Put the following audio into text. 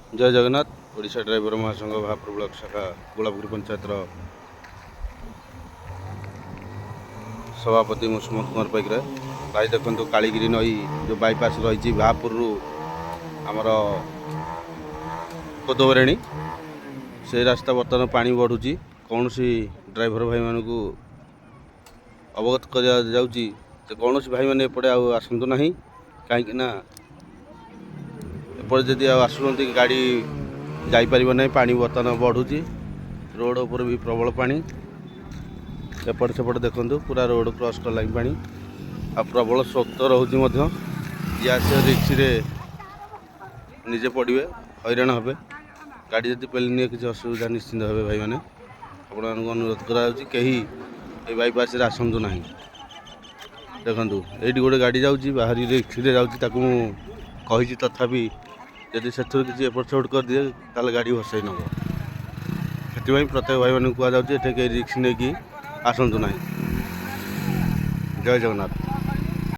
जय जगन्नाथ। ओडिशा ड्राइवर महासंघ भापुर ब्लॉक शाखा गोलापुर पंचायतर सभापति मु सुमंत कुमार पाइकराय। भाई देखो कालीगिरी नई जो बाईपास रही भापुर आमर कोदबरेणी से रास्ता बर्तमान पानी बढ़ुची। कौन सी ड्राइवर भाई मान को अवगत कर कौन सी भाई मैंने एपटे आसतु ना कहीं एपटे जदि आसुँच गाड़ी जापर ना पानी बर्तमान बढ़ुची। रोड उपर भी प्रबल पानी एपट सेपट देखु पूरा रोड क्रॉस कला पानी आ प्रबल स्रोत रोचे आस रिक्स निजे पड़े हैरान हे गाड़ी जब पेली नहीं किसी असुविधा निश्चिंत हे भाई मैंने आपण अनुरोध करा बाईपास आसतु ना। देखु ये गोटे गाड़ी जाऊँगी बाहरी रिक्स जाऊँगी तथापि यदि से किसी एपट सेपट कर दिए ताल गाड़ी भसई नब से प्रत्येक भाई मैंने कहुचे कहीं रिक्स नहीं कि आसतु ना। जय जगन्नाथ।